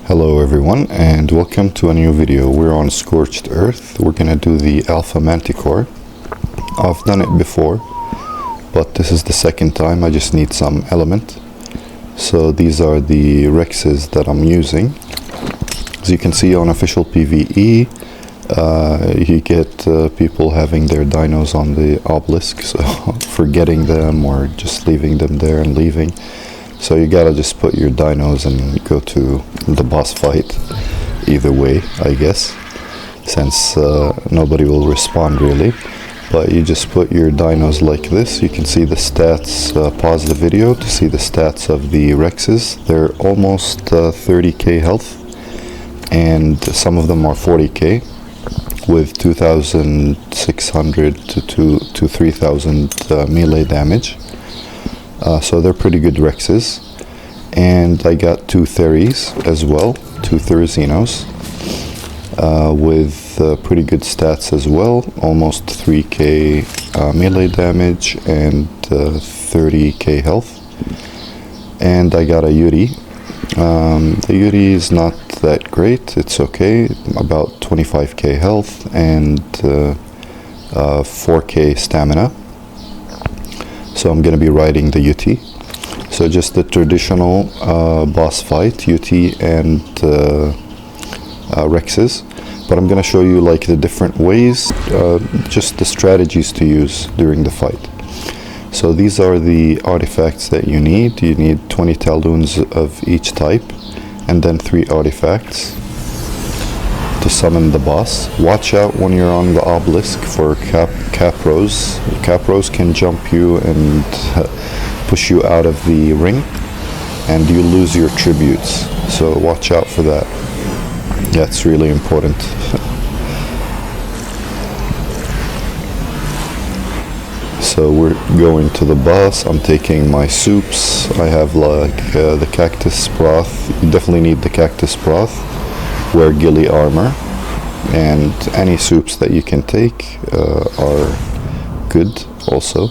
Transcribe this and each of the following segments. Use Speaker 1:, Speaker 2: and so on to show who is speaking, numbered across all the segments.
Speaker 1: Hello everyone and welcome to a new video. We're on Scorched Earth. We're gonna do the Alpha Manticore. I've done it before, but this is the second time. I just need some element. So these are the Rexes that I'm using. As you can see on official PVE, you get people having their dinos on the obelisk, so forgetting them or just leaving them there and leaving. So you gotta just put your dinos and go to the boss fight either way, I guess, since nobody will respond really. But you just put your dinos like this. You can see the stats. Pause the video to see the stats of the Rexes. They're almost 30k health, and some of them are 40k with 2,600 to 3,000 melee damage. So they're pretty good Rexes. And I got two Theres as well, two Therezinos, with pretty good stats as well, almost 3k melee damage and 30k health. And I got a Yuri. The Yuri is not that great, it's okay, about 25k health and 4k stamina. So I'm going to be riding the UT. So just the traditional boss fight, UT and Rexes. But I'm going to show you like the different ways, just the strategies to use during the fight. So these are the artifacts that you need. You need 20 talons of each type, and then 3 artifacts to summon the boss. Watch out when you're on the obelisk for capros. Capros can jump you and push you out of the ring, and you lose your tributes. So watch out for that. That's really important. So we're going to the boss. I'm taking my soups. I have like the cactus broth. You definitely need the cactus broth. Wear ghillie armor, and any soups that you can take are good also.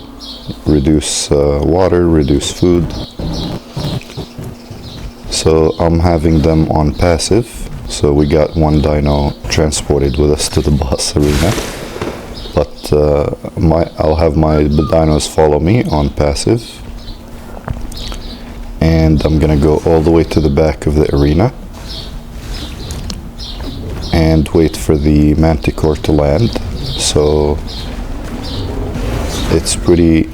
Speaker 1: Reduce water, reduce food. So I'm having them on passive. So we got one dino transported with us to the boss arena. But I'll have my dinos follow me on passive. And I'm gonna go all the way to the back of the arena and wait for the Manticore to land. So it's pretty,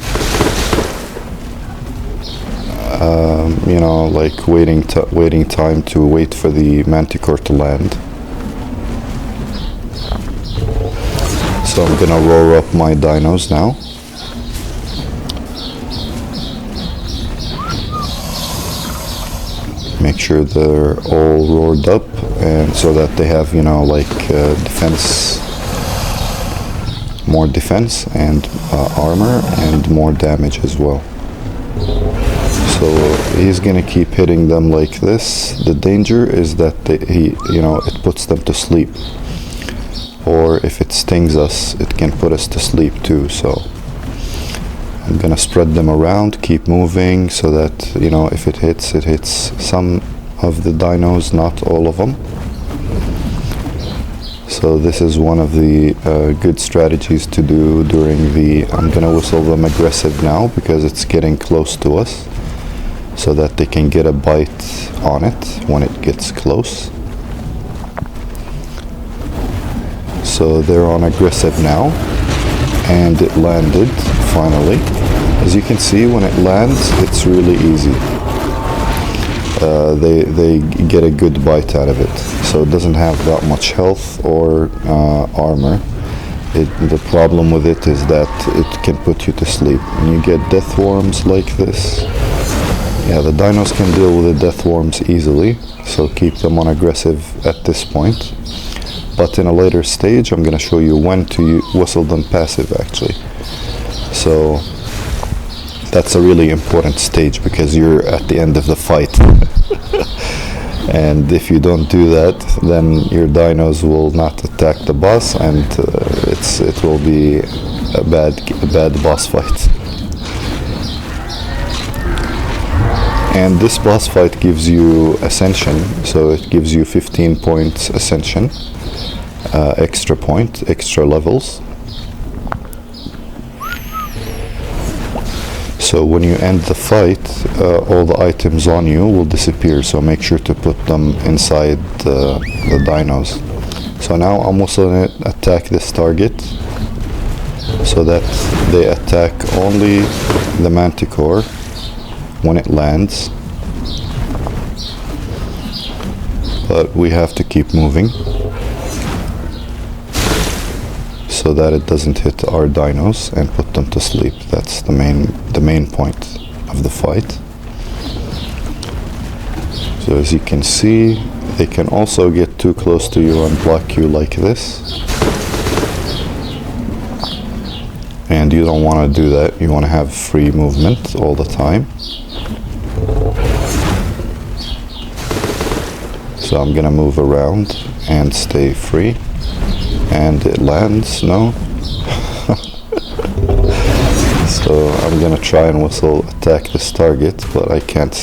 Speaker 1: you know, like waiting time to wait for the Manticore to land. So I'm gonna roar up my dinos now. Make sure they're all roared up, and so that they have, you know, like defense, more defense and armor and more damage as well. So he's gonna keep hitting them like this. The danger is that it puts them to sleep, or if it stings us, it can put us to sleep too. So I'm gonna spread them around, keep moving, so that, you know, if it hits some of the dinos, not all of them. So this is one of the good strategies to do during the... I'm gonna whistle them aggressive now because it's getting close to us, so that they can get a bite on it when it gets close. So they're on aggressive now, and it landed finally. As you can see, when it lands, it's really easy. They get a good bite out of it. So it doesn't have that much health or armor. The problem with it is that it can put you to sleep. When you get death worms like this, yeah, the dinos can deal with the death worms easily. So keep them on aggressive at this point. But in a later stage, I'm going to show you when to whistle them passive actually. So that's a really important stage because you're at the end of the fight. And if you don't do that, then your dinos will not attack the boss, and it will be a bad boss fight. And this boss fight gives you Ascension, so it gives you 15 points Ascension, extra levels. So when you end the fight, all the items on you will disappear, so make sure to put them inside the dinos. So now I'm also going to attack this target, so that they attack only the Manticore when it lands. But we have to keep moving so that it doesn't hit our dinos and put them to sleep. That's the main point of the fight. So as you can see, they can also get too close to you and block you like this. And you don't want to do that. You want to have free movement all the time. So I'm gonna move around and stay free. And it lands, no? So I'm gonna try and whistle attack this target, but I can't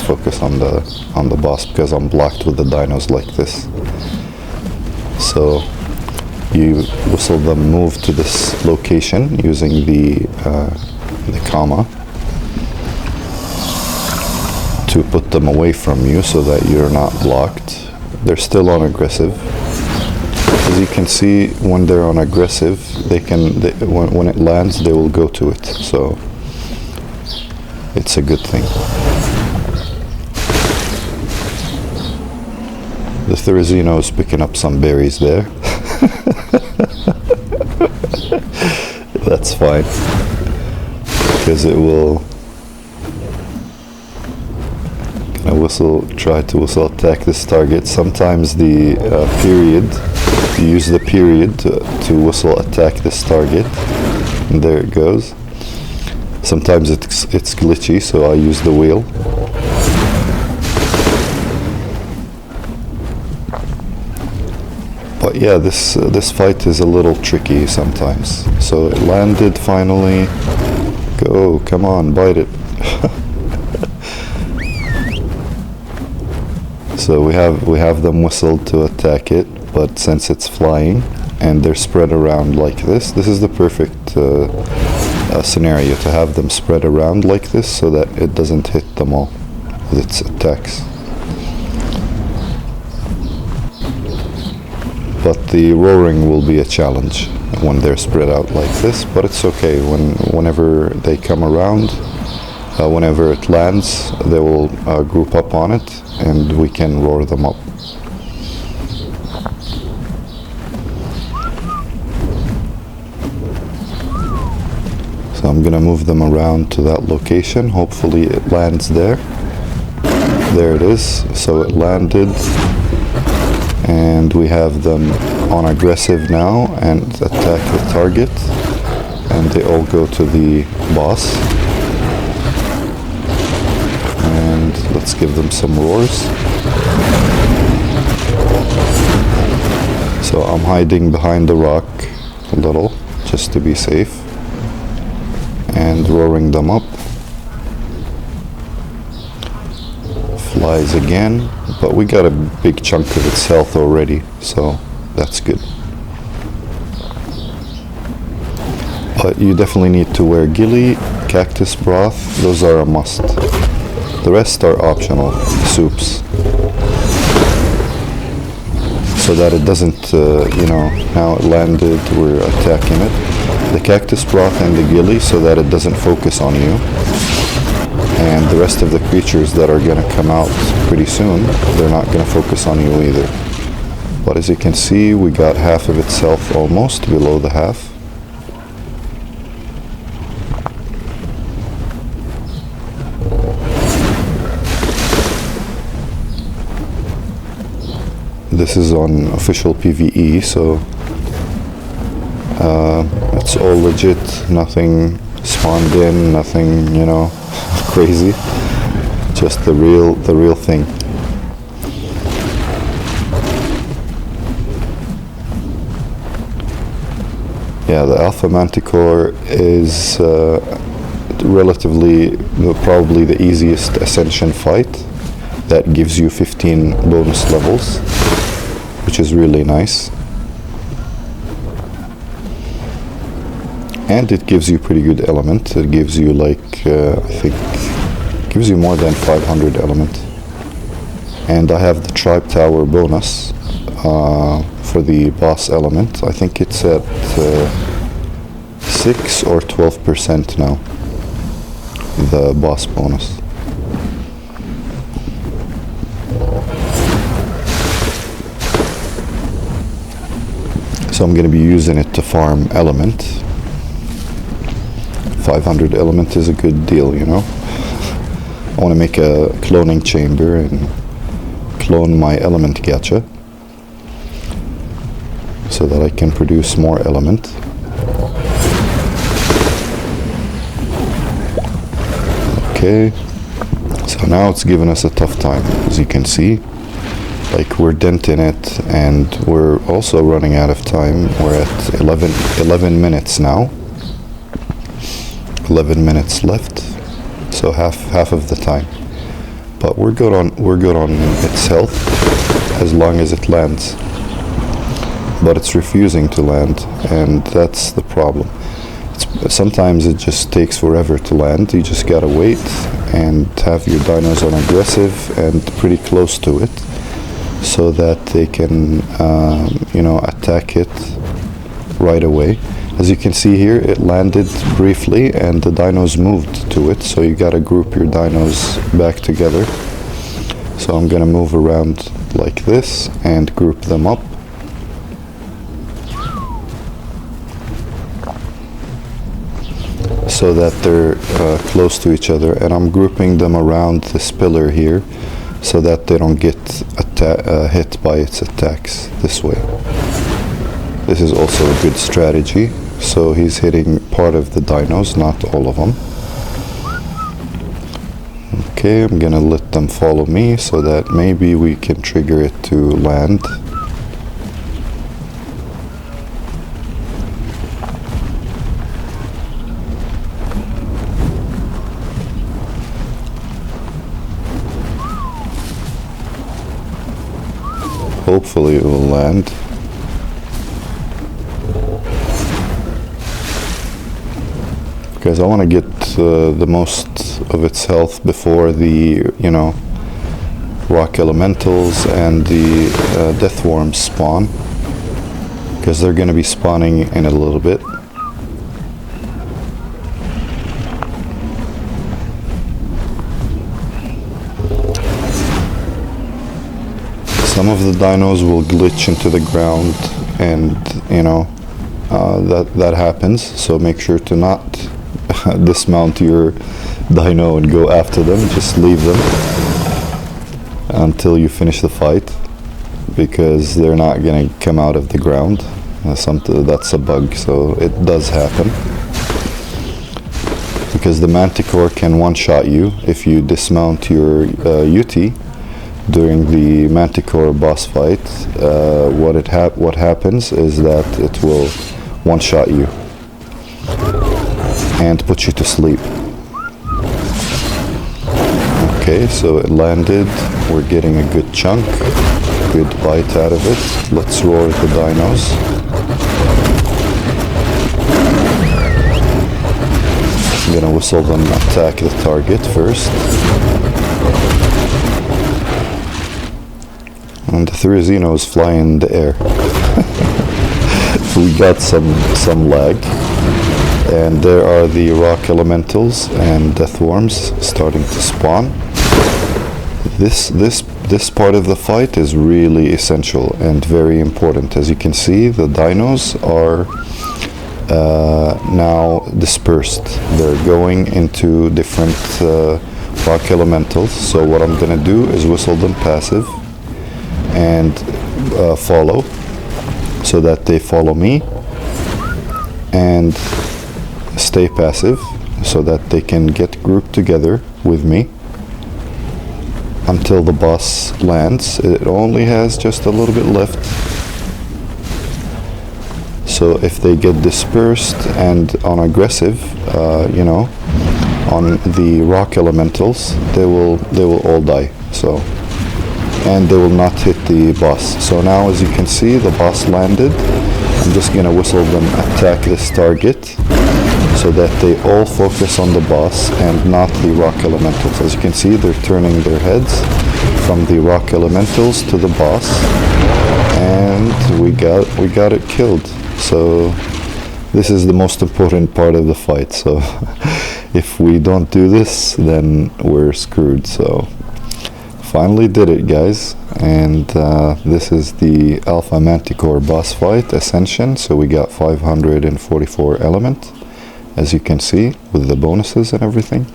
Speaker 1: focus on the boss because I'm blocked with the dinos like this. So you whistle them move to this location using the comma to put them away from you so that you're not blocked. They're still on aggressive. As you can see, when they're on aggressive, when it lands, they will go to it. So it's a good thing. The Therizino is picking up some berries there. That's fine, because it will try to whistle attack this target. Sometimes the you use the period to whistle attack this target, and there it goes. Sometimes it's glitchy, so I use the wheel. But yeah, this fight is a little tricky sometimes. So it landed finally. Go, come on, bite it. So we have them whistled to attack it, but since it's flying and they're spread around like this is the perfect scenario to have them spread around like this so that it doesn't hit them all with its attacks. But the roaring will be a challenge when they're spread out like this, but it's okay. Whenever they come around, whenever it lands, they will group up on it and we can roar them up. So I'm gonna move them around to that location. Hopefully it lands there. There it is. So it landed, and we have them on aggressive now and attack the target, and they all go to the boss. And let's give them some roars. So I'm hiding behind the rock a little just to be safe and roaring them up. Flies again, but we got a big chunk of its health already, so that's good. But you definitely need to wear ghillie, cactus broth, those are a must. The rest are optional soups, so that it doesn't, now it landed, we're attacking it. The cactus broth and the ghillie so that it doesn't focus on you. And the rest of the creatures that are going to come out pretty soon, they're not going to focus on you either. But as you can see, we got half of its health almost, below the half. This is on official PVE, so it's all legit, nothing spawned in, nothing, crazy, just the real thing. Yeah, the Alpha Manticore is relatively probably the easiest Ascension fight that gives you 15 bonus levels, which is really nice. And it gives you pretty good element. It gives you like, I think, gives you more than 500 element. And I have the Tribe Tower bonus for the boss element. I think it's at 6 or 12% now, the boss bonus. So I'm going to be using it to farm element. 500 element is a good deal, you know. I want to make a cloning chamber and clone my element gacha so that I can produce more element. Okay, so now it's given us a tough time, as you can see. Like, we're denting it, and we're also running out of time. We're at 11 minutes now. 11 minutes left, so half of the time. But we're good on its health as long as it lands. But it's refusing to land, and that's the problem. Sometimes it just takes forever to land. You just gotta wait and have your dinos on aggressive and pretty close to it, so that they can, you know, attack it right away. As you can see here, it landed briefly and the dinos moved to it, so you gotta group your dinos back together. So I'm gonna move around like this and group them up. So that they're close to each other, and I'm grouping them around this pillar here so that they don't get hit by its attacks this way. This is also a good strategy. So he's hitting part of the dinos, not all of them. Okay, I'm gonna let them follow me so that maybe we can trigger it to land. Hopefully it will land. Because I want to get the most of its health before the, you know, rock elementals and the death worms spawn. Because they're going to be spawning in a little bit. Some of the dinos will glitch into the ground, and you know, that happens. So make sure to not dismount your dino and go after them. Just leave them until you finish the fight, because they're not gonna come out of the ground. That's a bug, so it does happen. Because the Manticore can one-shot you if you dismount your UT during the Manticore boss fight. What happens is that it will one-shot you and put you to sleep. Okay, so it landed. We're getting a good chunk, good bite out of it. Let's roar the dinos. I'm gonna whistle them attack the target first. And the three Xenos fly in the air. We got some lag. And there are the rock elementals and death worms starting to spawn. This part of the fight is really essential and very important. As you can see, the dinos are now dispersed. They're going into different rock elementals. So what I'm gonna do is whistle them passive and follow, so that they follow me, and stay passive so that they can get grouped together with me until the boss lands. It only has just a little bit left. So if they get dispersed and on aggressive, you know, on the rock elementals, they will all die. So, and they will not hit the boss. So now, as you can see, the boss landed. I'm just gonna whistle them attack this target, so that they all focus on the boss and not the rock elementals. As you can see, they're turning their heads from the rock elementals to the boss, and we got it killed. So this is the most important part of the fight. So if we don't do this, then we're screwed. So finally did it, guys. And this is the Alpha Manticore Boss Fight Ascension. So we got 544 element, as you can see, with the bonuses and everything.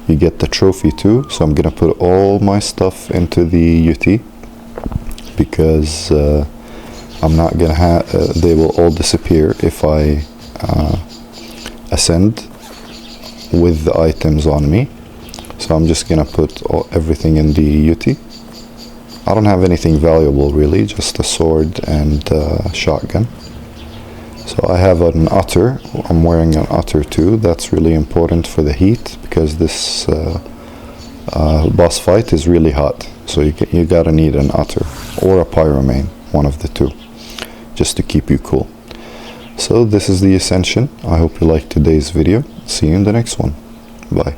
Speaker 1: You get the trophy too. So I'm gonna put all my stuff into the UT, because I'm not gonna have they will all disappear if I ascend with the items on me. So I'm just gonna put everything in the UT. I don't have anything valuable really, just a sword and shotgun. So I have an otter. I'm wearing an otter too. That's really important for the heat, because this boss fight is really hot. So you gotta need an otter or a pyromane, one of the two, just to keep you cool. So this is the Ascension. I hope you liked today's video. See you in the next one. Bye.